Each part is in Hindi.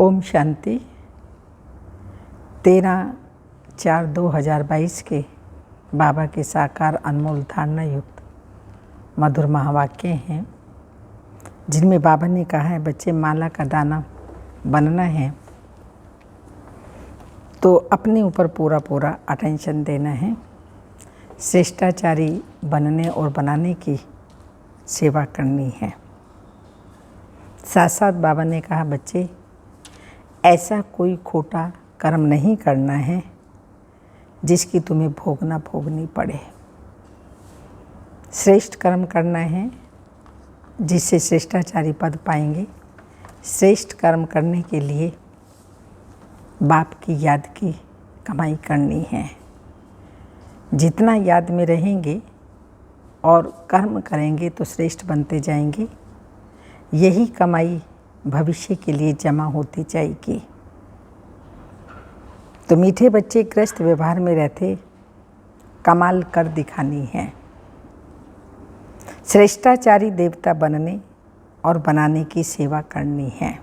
ओम शांति। 13/4/2022 के बाबा के साकार अनमोल धारणा युक्त मधुर महावाक्य हैं, जिनमें बाबा ने कहा है बच्चे माला का दाना बनना है तो अपने ऊपर पूरा अटेंशन देना है। श्रेष्ठाचारी बनने और बनाने की सेवा करनी है। साथ साथ बाबा ने कहा बच्चे ऐसा कोई खोटा कर्म नहीं करना है जिसकी तुम्हें भोगनी पड़े। श्रेष्ठ कर्म करना है जिससे श्रेष्ठाचारी पद पाएंगे। श्रेष्ठ कर्म करने के लिए बाप की याद की कमाई करनी है। जितना याद में रहेंगे और कर्म करेंगे तो श्रेष्ठ बनते जाएंगे। यही कमाई भविष्य के लिए जमा होती जाएगी। तो मीठे बच्चे ग्रस्त व्यवहार में रहते कमाल कर दिखानी है। श्रेष्ठाचारी देवता बनने और बनाने की सेवा करनी है।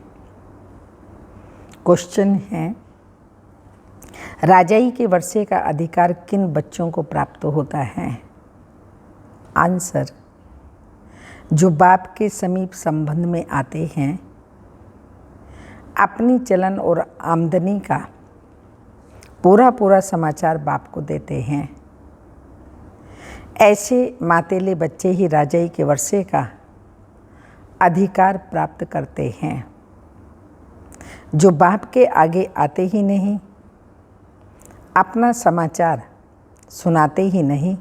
क्वेश्चन है, राजाई के वर्षे का अधिकार किन बच्चों को प्राप्त होता है? आंसर, जो बाप के समीप संबंध में आते हैं, अपनी चलन और आमदनी का पूरा समाचार बाप को देते हैं। ऐसे मातेले बच्चे ही राजाई के वर्षे का अधिकार प्राप्त करते हैं। जो बाप के आगे आते ही नहीं, अपना समाचार सुनाते ही नहीं,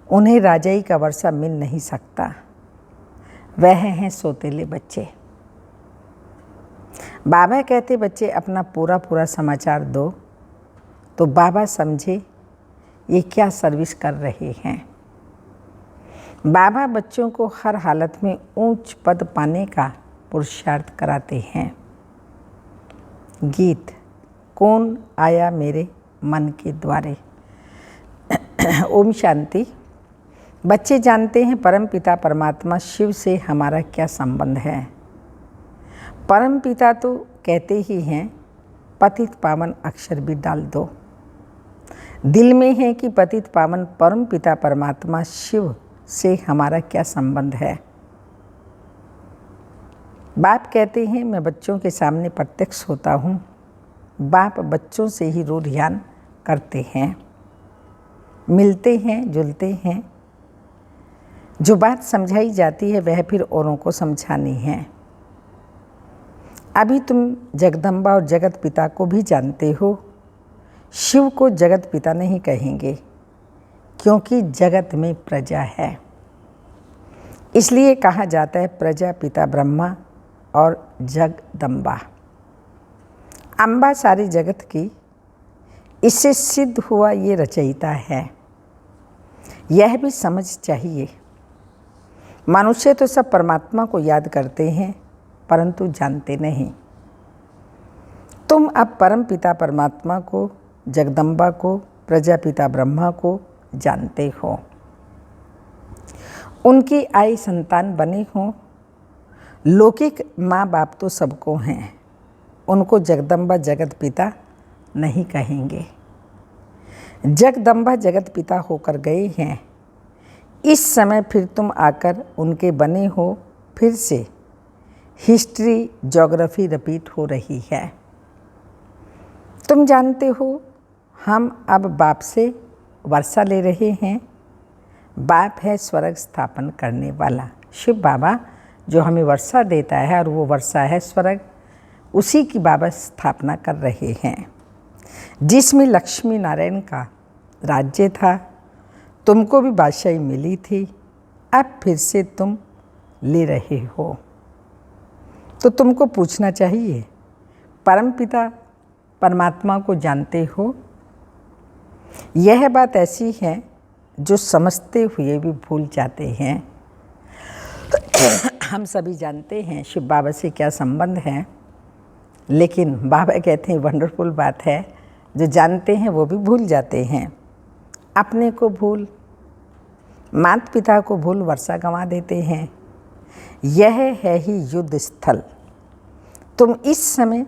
उन्हें राजाई का वर्षा मिल नहीं सकता। वह हैं सोतेले बच्चे। बाबा कहते बच्चे अपना पूरा समाचार दो तो बाबा समझे ये क्या सर्विस कर रहे हैं। बाबा बच्चों को हर हालत में ऊंच पद पाने का पुरुषार्थ कराते हैं। गीत, कौन आया मेरे मन के द्वारे। ओम शांति। बच्चे जानते हैं परम पिता परमात्मा शिव से हमारा क्या संबंध है। परम पिता तो कहते ही हैं पतित पावन अक्षर भी डाल दो। दिल में है कि पतित पावन परम पिता परमात्मा शिव से हमारा क्या संबंध है। बाप कहते हैं मैं बच्चों के सामने प्रत्यक्ष होता हूँ। बाप बच्चों से ही रोज ध्यान करते हैं, मिलते हैं, जुलते हैं। जो बात समझाई जाती है वह फिर औरों को समझानी है। अभी तुम जगदम्बा और जगत पिता को भी जानते हो। शिव को जगत पिता नहीं कहेंगे क्योंकि जगत में प्रजा है, इसलिए कहा जाता है प्रजा पिता ब्रह्मा और जगदम्बा। अम्बा सारी जगत की, इससे सिद्ध हुआ ये रचयिता है। यह भी समझ चाहिए। मनुष्य तो सब परमात्मा को याद करते हैं परंतु जानते नहीं। तुम अब परम पिता परमात्मा को, जगदम्बा को, प्रजापिता ब्रह्मा को जानते हो। उनकी आई संतान बने हो। लौकिक माँ बाप तो सबको हैं, उनको जगदम्बा जगत पिता नहीं कहेंगे। जगदम्बा जगत पिता होकर गए हैं। इस समय फिर तुम आकर उनके बने हो। फिर से हिस्ट्री ज्योग्राफी रिपीट हो रही है। तुम जानते हो हम अब बाप से वर्षा ले रहे हैं। बाप है स्वर्ग स्थापन करने वाला। शिव बाबा जो हमें वर्षा देता है और वो वर्षा है स्वर्ग, उसी की बाबा स्थापना कर रहे हैं, जिसमें लक्ष्मी नारायण का राज्य था। तुमको भी बादशाही मिली थी, अब फिर से तुम ले रहे हो। तो तुमको पूछना चाहिए परम पिता परमात्मा को जानते हो? यह बात ऐसी है जो समझते हुए भी भूल जाते हैं। हम सभी जानते हैं शिव बाबा से क्या संबंध है, लेकिन बाबा कहते हैं वंडरफुल बात है, जो जानते हैं वो भी भूल जाते हैं। अपने को भूल, माता पिता को भूल वर्षा गंवा देते हैं। यह है ही युद्ध स्थल। तुम इस समय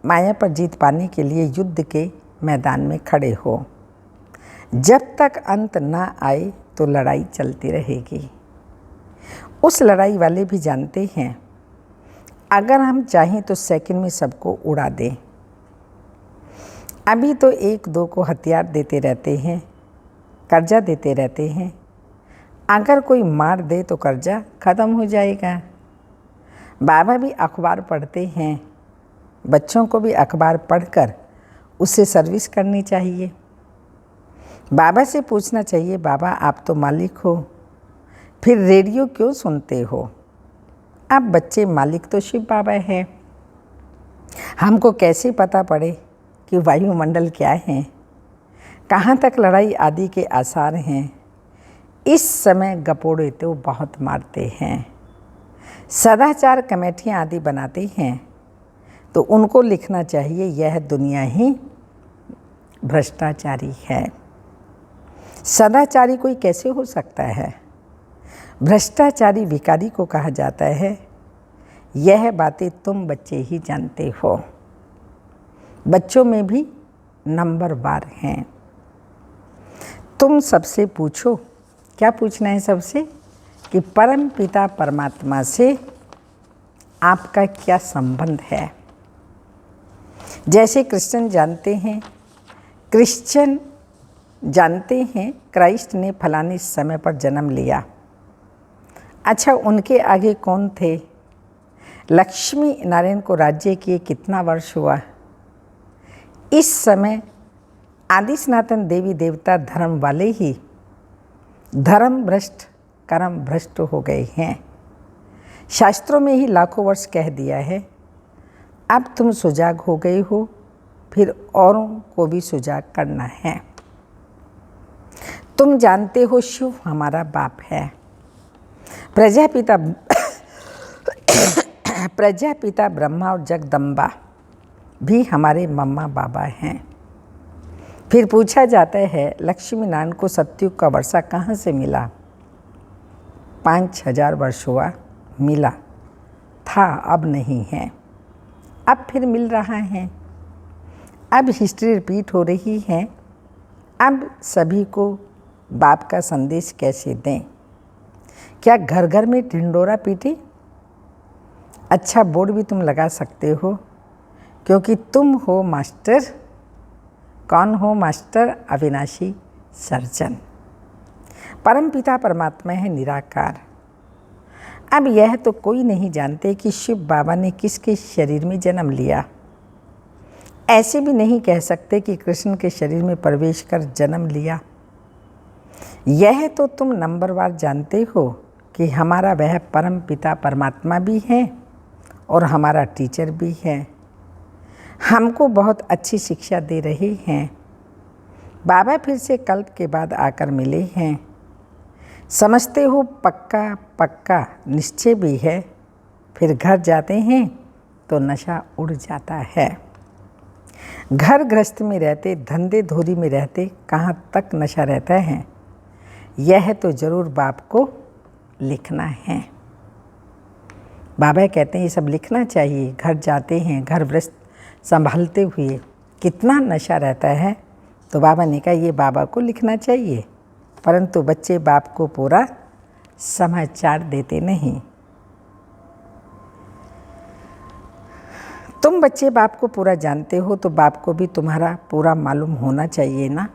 माया पर जीत पाने के लिए युद्ध के मैदान में खड़े हो। जब तक अंत ना आए तो लड़ाई चलती रहेगी। उस लड़ाई वाले भी जानते हैं अगर हम चाहें तो सेकंड में सबको उड़ा दें। अभी तो एक दो को हथियार देते रहते हैं, कर्जा देते रहते हैं। अगर कोई मार दे तो कर्जा ख़त्म हो जाएगा। बाबा भी अखबार पढ़ते हैं, बच्चों को भी अखबार पढ़कर उससे सर्विस करनी चाहिए। बाबा से पूछना चाहिए, बाबा आप तो मालिक हो, फिर रेडियो क्यों सुनते हो? अब बच्चे मालिक तो शिव बाबा है। हमको कैसे पता पड़े कि वायुमंडल क्या है, कहाँ तक लड़ाई आदि के आसार हैं? इस समय गपोड़े तो बहुत मारते हैं। सदाचार कमेटियाँ आदि बनाते हैं तो उनको लिखना चाहिए यह दुनिया ही भ्रष्टाचारी है। सदाचारी कोई कैसे हो सकता है? भ्रष्टाचारी भिखारी को कहा जाता है। यह बातें तुम बच्चे ही जानते हो। बच्चों में भी नंबरवार हैं। तुम सबसे पूछो, क्या पूछना है सबसे? कि परम पिता परमात्मा से आपका क्या संबंध है? जैसे क्रिश्चियन जानते हैं क्राइस्ट ने फलाने समय पर जन्म लिया। अच्छा, उनके आगे कौन थे? लक्ष्मी नारायण को राज्य किए कितना वर्ष हुआ? इस समय आदि सनातन देवी देवता धर्म वाले ही धर्म भ्रष्ट कर्म भ्रष्ट हो गए हैं। शास्त्रों में ही लाखों वर्ष कह दिया है। अब तुम सुजाग हो गए हो, फिर औरों को भी सुजाग करना है। तुम जानते हो शिव हमारा बाप है। प्रजापिता ब्रह्मा और जगदम्बा भी हमारे मम्मा बाबा हैं। फिर पूछा जाता है लक्ष्मी नारायण को सतयुग का वर्षा कहाँ से मिला? 5000 वर्ष हुआ, मिला था, अब नहीं है, अब फिर मिल रहा है। अब हिस्ट्री रिपीट हो रही है। अब सभी को बाप का संदेश कैसे दें? क्या घर घर में ढिंडोरा पीटे? अच्छा, बोर्ड भी तुम लगा सकते हो, क्योंकि तुम हो मास्टर। कौन हो मास्टर? अविनाशी सर्जन। परमपिता परमात्मा है निराकार। अब यह तो कोई नहीं जानते कि शिव बाबा ने किसके शरीर में जन्म लिया। ऐसे भी नहीं कह सकते कि कृष्ण के शरीर में प्रवेश कर जन्म लिया। यह तो तुम नंबरवार जानते हो कि हमारा वह परम पिता परमात्मा भी है और हमारा टीचर भी है। हमको बहुत अच्छी शिक्षा दे रहे हैं। बाबा फिर से कल्प के बाद आकर मिले हैं। समझते हो पक्का पक्का निश्चय भी है। फिर घर जाते हैं तो नशा उड़ जाता है। घर गृहस्थ में रहते, धंधे धोरी में रहते, कहाँ तक नशा रहता है? यह तो जरूर बाप को लिखना है। बाबा कहते हैं ये सब लिखना चाहिए। घर जाते हैं, घर गृहस्थ संभालते हुए कितना नशा रहता है, तो बाबा ने कहा ये बाबा को लिखना चाहिए। परंतु बच्चे बाप को पूरा समाचार देते नहीं। तुम बच्चे बाप को पूरा जानते हो तो बाप को भी तुम्हारा पूरा मालूम होना चाहिए ना।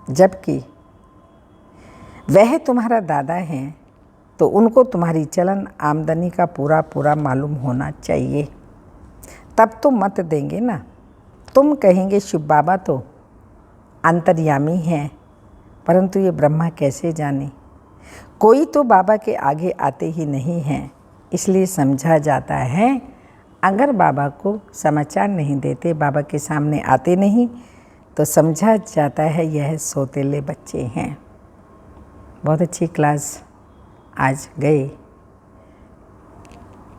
जबकि वह तुम्हारा दादा हैं तो उनको तुम्हारी चलन आमदनी का पूरा पूरा मालूम होना चाहिए। तब तो मत देंगे ना। तुम कहेंगे शिव बाबा तो अंतर्यामी हैं, परंतु ये ब्रह्मा कैसे जाने? कोई तो बाबा के आगे आते ही नहीं हैं। इसलिए समझा जाता है अगर बाबा को समाचार नहीं देते, बाबा के सामने आते नहीं, तो समझा जाता है यह सौतेले बच्चे हैं। बहुत अच्छी क्लास आज गए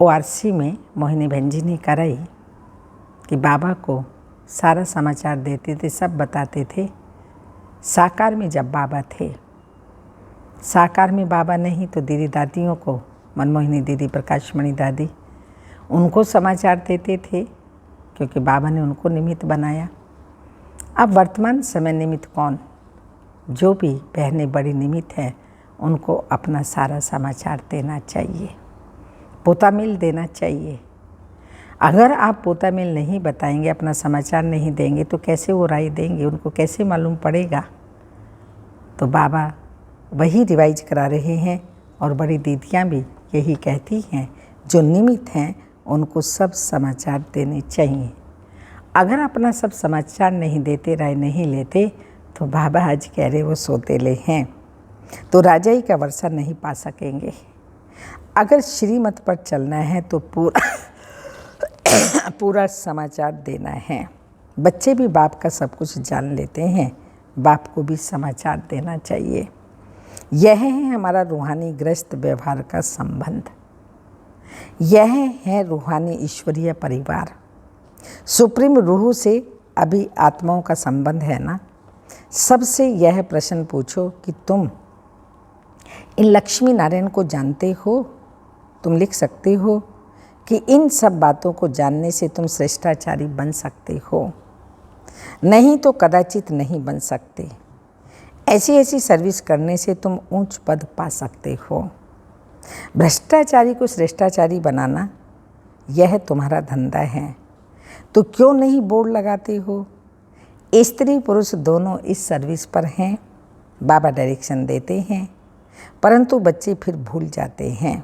ORC में मोहिनी बहन जी ने कराई कि बाबा को सारा समाचार देते थे, सब बताते थे। साकार में जब बाबा थे, साकार में बाबा नहीं तो दीदी दादियों को, मनमोहिनी दीदी, प्रकाशमणि दादी, उनको समाचार देते थे क्योंकि बाबा ने उनको निमित्त बनाया। अब वर्तमान समय निमित्त कौन? जो भी बहनें बड़ी निमित्त हैं उनको अपना सारा समाचार देना चाहिए, पोता मिल देना चाहिए। अगर आप पोता मिल नहीं बताएंगे, अपना समाचार नहीं देंगे तो कैसे वो राय देंगे, उनको कैसे मालूम पड़ेगा? तो बाबा वही रिवाइज करा रहे हैं और बड़ी दीदियाँ भी यही कहती हैं, जो निमित्त हैं उनको सब समाचार देने चाहिए। अगर अपना सब समाचार नहीं देते, राय नहीं लेते, तो बाबा आज कह रहे वो सोतेले हैं, तो राजाई का वर्षा नहीं पा सकेंगे। अगर श्रीमत पर चलना है तो पूरा समाचार देना है। बच्चे भी बाप का सब कुछ जान लेते हैं, बाप को भी समाचार देना चाहिए। यह है हमारा रूहानी ग्रस्त व्यवहार का संबंध, यह है रूहानी ईश्वरीय परिवार। सुप्रीम रूह से अभी आत्माओं का संबंध है ना। सबसे यह प्रश्न पूछो कि तुम इन लक्ष्मी नारायण को जानते हो? तुम लिख सकते हो कि इन सब बातों को जानने से तुम श्रेष्ठाचारी बन सकते हो, नहीं तो कदाचित नहीं बन सकते। ऐसी सर्विस करने से तुम ऊंच पद पा सकते हो। भ्रष्टाचारी को श्रेष्ठाचारी बनाना यह तुम्हारा धंधा है, तो क्यों नहीं बोर्ड लगाते हो? स्त्री पुरुष दोनों इस सर्विस पर हैं। बाबा डायरेक्शन देते हैं, परंतु बच्चे फिर भूल जाते हैं,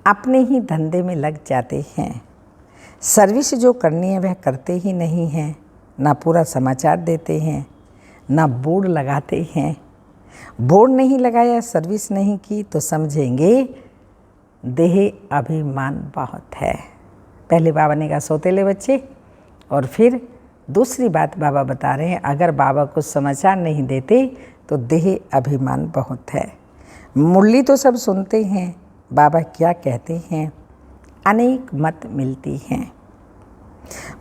अपने ही धंधे में लग जाते हैं। सर्विस जो करनी है वह करते ही नहीं हैं, ना पूरा समाचार देते हैं, ना बोर्ड लगाते हैं। बोर्ड नहीं लगाया, सर्विस नहीं की तो समझेंगे देह अभिमान बहुत है। पहले बाबा ने कहा सोतेले बच्चे, और फिर दूसरी बात बाबा बता रहे हैं, अगर बाबा को समाचार नहीं देते तो देह अभिमान बहुत है। मुरली तो सब सुनते हैं, बाबा क्या कहते हैं, अनेक मत मिलती हैं।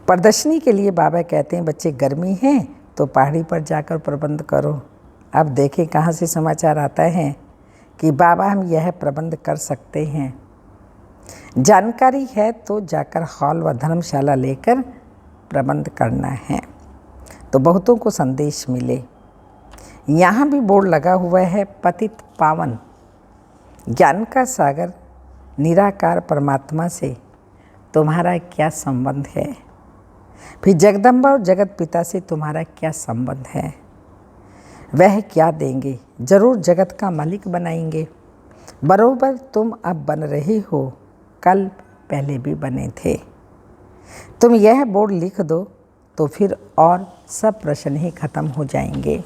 प्रदर्शनी के लिए बाबा कहते हैं बच्चे गर्मी है तो पहाड़ी पर जाकर प्रबंध करो। अब देखें कहाँ से समाचार आता है कि बाबा हम यह प्रबंध कर सकते हैं। जानकारी है तो जाकर हॉल व धर्मशाला लेकर प्रबंध करना है, तो बहुतों को संदेश मिले। यहाँ भी बोर्ड लगा हुआ है, पतित पावन ज्ञान का सागर निराकार परमात्मा से तुम्हारा क्या संबंध है? फिर जगदम्बा और जगत पिता से तुम्हारा क्या संबंध है? वह क्या देंगे? जरूर जगत का मालिक बनाएंगे। बरोबर तुम अब बन रहे हो, कल पहले भी बने थे। तुम यह बोर्ड लिख दो तो फिर और सब प्रश्न ही खत्म हो जाएंगे।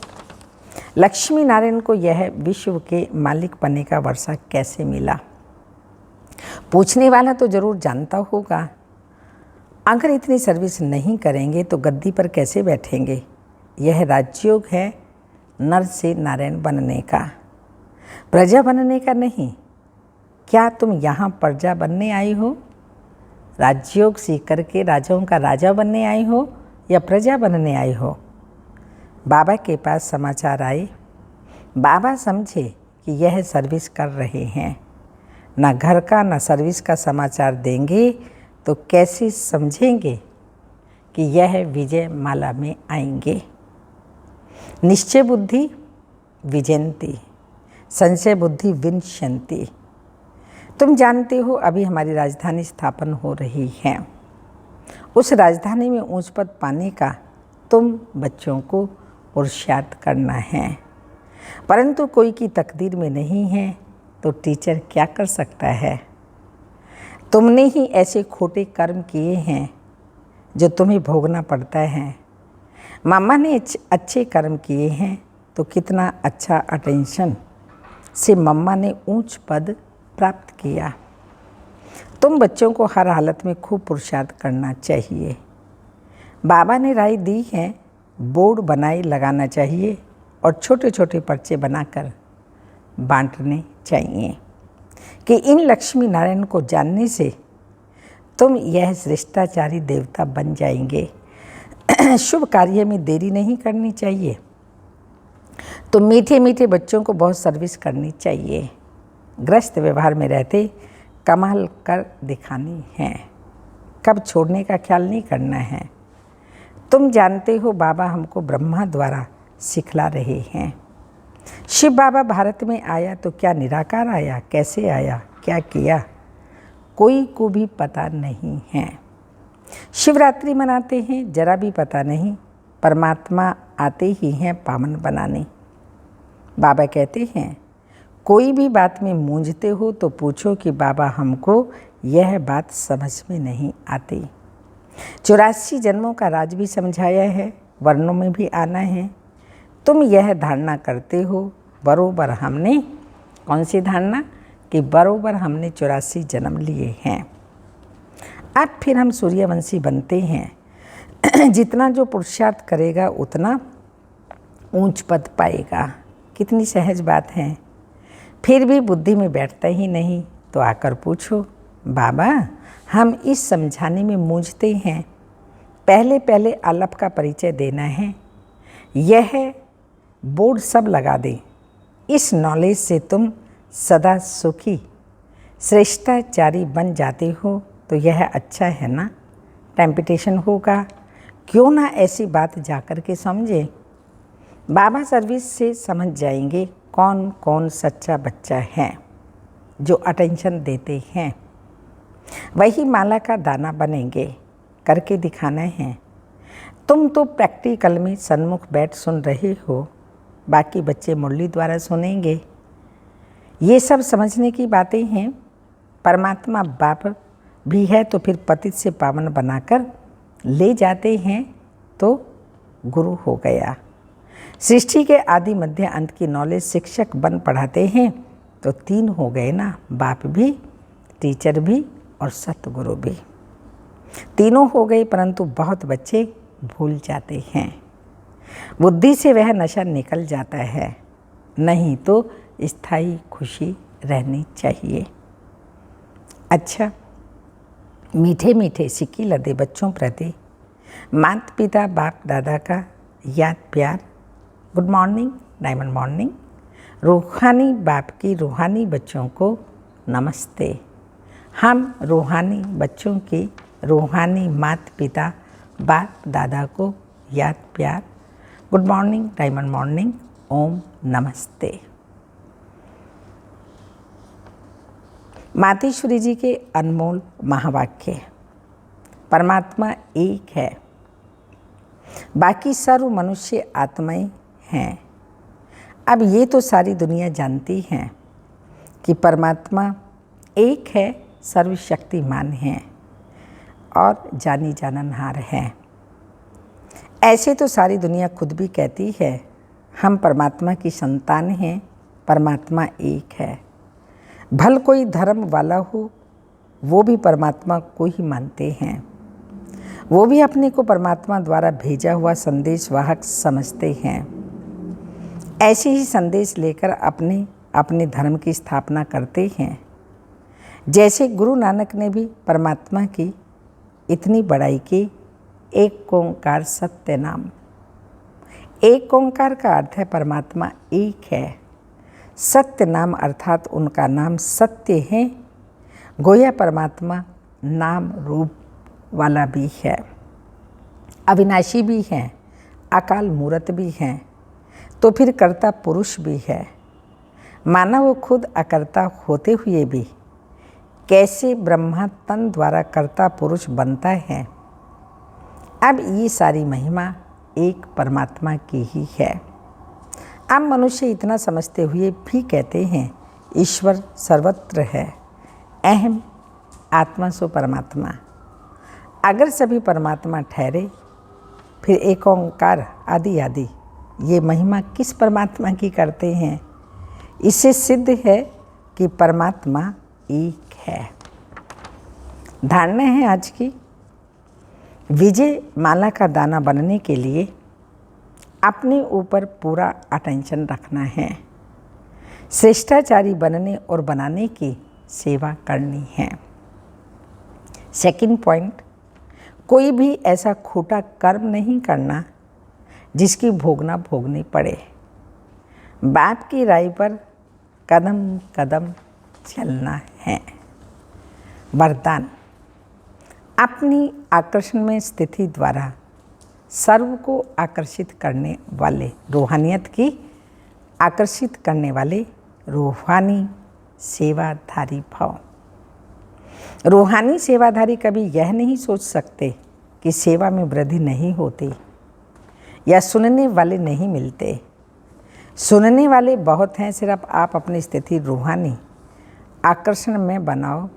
लक्ष्मी नारायण को यह विश्व के मालिक बनने का वर्षा कैसे मिला? पूछने वाला तो जरूर जानता होगा। अगर इतनी सर्विस नहीं करेंगे तो गद्दी पर कैसे बैठेंगे? यह राजयोग है नर से नारायण बनने का, प्रजा बनने का नहीं। क्या तुम यहाँ प्रजा बनने आई हो? राजयोग सीख करके राजाओं का राजा बनने आई हो या प्रजा बनने आई हो? बाबा के पास समाचार आए, बाबा समझे कि यह सर्विस कर रहे हैं, ना घर का ना सर्विस का समाचार देंगे तो कैसे समझेंगे कि यह विजय माला में आएंगे? निश्चय बुद्धि विजयंती, संशय बुद्धि विनश्यंती। तुम जानते हो अभी हमारी राजधानी स्थापन हो रही है। उस राजधानी में ऊंच पद पाने का तुम बच्चों को पुरुषार्थ करना है, परंतु कोई की तकदीर में नहीं है तो टीचर क्या कर सकता है? तुमने ही ऐसे खोटे कर्म किए हैं जो तुम्हें भोगना पड़ता है। मामा ने अच्छे कर्म किए हैं तो कितना अच्छा अटेंशन से मम्मा ने ऊंच पद प्राप्त किया। तुम बच्चों को हर हालत में खूब पुरुषार्थ करना चाहिए। बाबा ने राय दी है बोर्ड बनाए लगाना चाहिए और छोटे छोटे पर्चे बनाकर बांटने चाहिए कि इन लक्ष्मी नारायण को जानने से तुम यह श्रेष्ठाचारी देवता बन जाएंगे। शुभ कार्य में देरी नहीं करनी चाहिए, तो मीठे मीठे बच्चों को बहुत सर्विस करनी चाहिए। ग्रस्त व्यवहार में रहते कमाल कर दिखानी है, कब छोड़ने का ख्याल नहीं करना है। तुम जानते हो बाबा हमको ब्रह्मा द्वारा सिखला रहे हैं। शिव बाबा भारत में आया तो क्या निराकार आया, कैसे आया, क्या किया, कोई को भी पता नहीं है। शिवरात्रि मनाते हैं, जरा भी पता नहीं, परमात्मा आते ही हैं पावन बनाने। बाबा कहते हैं कोई भी बात में मूंझते हो तो पूछो कि बाबा हमको यह बात समझ में नहीं आती। 84 जन्मों का राज भी समझाया है, वर्णों में भी आना है। तुम यह धारणा करते हो बरोबर हमने, कौन सी धारणा, कि बरोबर हमने 84 जन्म लिए हैं। अब फिर हम सूर्यवंशी बनते हैं। जितना जो पुरुषार्थ करेगा उतना ऊंच पद पाएगा। कितनी सहज बात है। फिर भी बुद्धि में बैठता ही नहीं तो आकर पूछो बाबा हम इस समझाने में मूंझते हैं, पहले पहले अलफ का परिचय देना है। यह बोर्ड सब लगा दे, इस नॉलेज से तुम सदा सुखी श्रेष्ठाचारी बन जाते हो तो यह अच्छा है ना। टेम्पटेशन होगा, क्यों ना ऐसी बात जाकर के समझे। बाबा सर्विस से समझ जाएंगे कौन कौन सच्चा बच्चा है जो अटेंशन देते हैं। वही माला का दाना बनेंगे, करके दिखाना है। तुम तो प्रैक्टिकल में सन्मुख बैठ सुन रहे हो, बाकी बच्चे मुरली द्वारा सुनेंगे। ये सब समझने की बातें हैं। परमात्मा बाप भी है तो फिर पतित से पावन बनाकर ले जाते हैं तो गुरु हो गया। सृष्टि के आदि मध्य अंत की नॉलेज शिक्षक बन पढ़ाते हैं तो 3 हो गए ना, बाप भी, टीचर भी और सतगुरु भी। तीनों हो गए, परंतु बहुत बच्चे भूल जाते हैं। बुद्धि से वह नशा निकल जाता है, नहीं तो स्थायी खुशी रहनी चाहिए। अच्छा, मीठे मीठे सिक्की लदे बच्चों प्रति माता पिता बाप दादा का याद प्यार। Good morning, diamond morning. रूहानी बाप की रूहानी बच्चों को नमस्ते। हम रूहानी बच्चों की रूहानी माता पिता बाप दादा को याद प्यार। Good morning, diamond morning. Om नमस्ते। मातेश्वरी जी के अनमोल महावाक्य। परमात्मा एक है, बाकी सर्व मनुष्य आत्माएं हैं। अब ये तो सारी दुनिया जानती है कि परमात्मा एक है, सर्वशक्तिमान है और जानी जाननहार है। ऐसे तो सारी दुनिया खुद भी कहती है हम परमात्मा की संतान हैं, परमात्मा एक है। भल कोई धर्म वाला हो वो भी परमात्मा को ही मानते हैं, वो भी अपने को परमात्मा द्वारा भेजा हुआ संदेश वाहक समझते हैं। ऐसे ही संदेश लेकर अपने अपने धर्म की स्थापना करते हैं। जैसे गुरु नानक ने भी परमात्मा की इतनी बड़ाई की, एक ओंकार सत्य नाम। एक ओंकार का अर्थ है परमात्मा एक है। सत्य नाम अर्थात उनका नाम सत्य है। गोया परमात्मा नाम रूप वाला भी है, अविनाशी भी है, अकाल मूर्त भी है, तो फिर कर्ता पुरुष भी है। माना वो खुद अकर्ता होते हुए भी कैसे ब्रह्मा तन द्वारा कर्ता पुरुष बनता है। अब ये सारी महिमा एक परमात्मा की ही है। अब मनुष्य इतना समझते हुए भी कहते हैं ईश्वर सर्वत्र है, अहम आत्मा सो परमात्मा। अगर सभी परमात्मा ठहरे फिर एक ओंकार आदि आदि ये महिमा किस परमात्मा की करते हैं। इससे सिद्ध है कि परमात्मा एक है। धारणा है आज की, विजय माला का दाना बनने के लिए अपने ऊपर पूरा अटेंशन रखना है। श्रेष्ठाचारी बनने और बनाने की सेवा करनी है। सेकंड पॉइंट, कोई भी ऐसा खोटा कर्म नहीं करना जिसकी भोगना भोगनी पड़े। बाप की राय पर कदम कदम चलना है। वरदान। अपनी आकर्षण में स्थिति द्वारा सर्व को आकर्षित करने वाले, रूहानियत की आकर्षित करने वाले रूहानी सेवाधारी भाव। रूहानी सेवाधारी कभी यह नहीं सोच सकते कि सेवा में वृद्धि नहीं होती या सुनने वाले नहीं मिलते। सुनने वाले बहुत हैं, सिर्फ आप अपनी स्थिति रूहानी आकर्षण में बनाओ।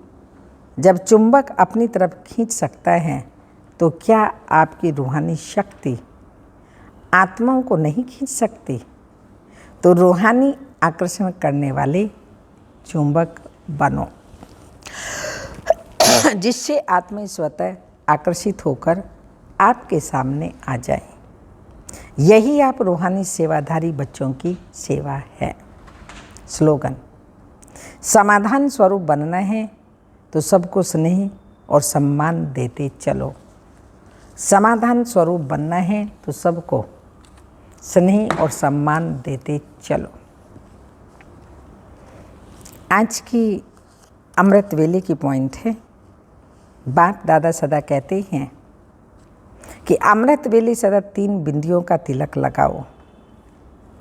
जब चुंबक अपनी तरफ खींच सकता है तो क्या आपकी रूहानी शक्ति आत्माओं को नहीं खींच सकती? तो रूहानी आकर्षण करने वाले चुंबक बनो, जिससे आत्माएं स्वतः आकर्षित होकर आपके सामने आ जाए। यही आप रूहानी सेवाधारी बच्चों की सेवा है। स्लोगन। समाधान स्वरूप बनना है तो सबको स्नेह और सम्मान देते चलो। समाधान स्वरूप बनना है तो सबको स्नेह और सम्मान देते चलो। आज की अमृत वेले की पॉइंट है, बाप दादा सदा कहते हैं कि अमृत वेले सदा 3 बिंदियों का तिलक लगाओ।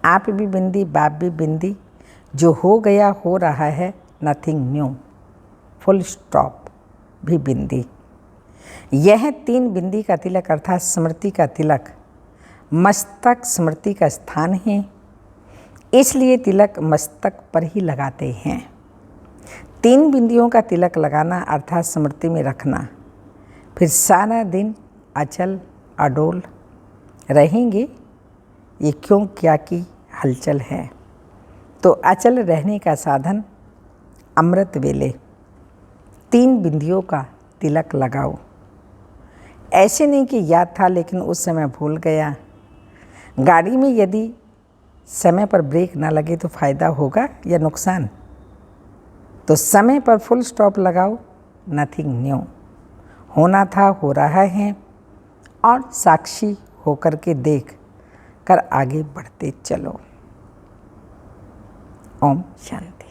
आप भी बिंदी, बाप भी बिंदी, जो हो गया हो रहा है, नथिंग न्यू, फुल स्टॉप भी बिंदी। यह 3 बिंदी का तिलक अर्थात स्मृति का तिलक मस्तक स्मृति का स्थान है, इसलिए तिलक मस्तक पर ही लगाते हैं। 3 बिंदियों का तिलक लगाना अर्थात स्मृति में रखना, फिर सारा दिन अचल अडोल रहेंगे। ये क्यों क्या की हलचल है। तो अचल रहने का साधन अमृत वेले 3 बिंदियों का तिलक लगाओ। ऐसे नहीं कि याद था लेकिन उस समय भूल गया। गाड़ी में यदि समय पर ब्रेक ना लगे तो फ़ायदा होगा या नुकसान? तो समय पर फुल स्टॉप लगाओ। नथिंग न्यू, होना था हो रहा है और साक्षी होकर के देख कर आगे बढ़ते चलो। ओम शांति।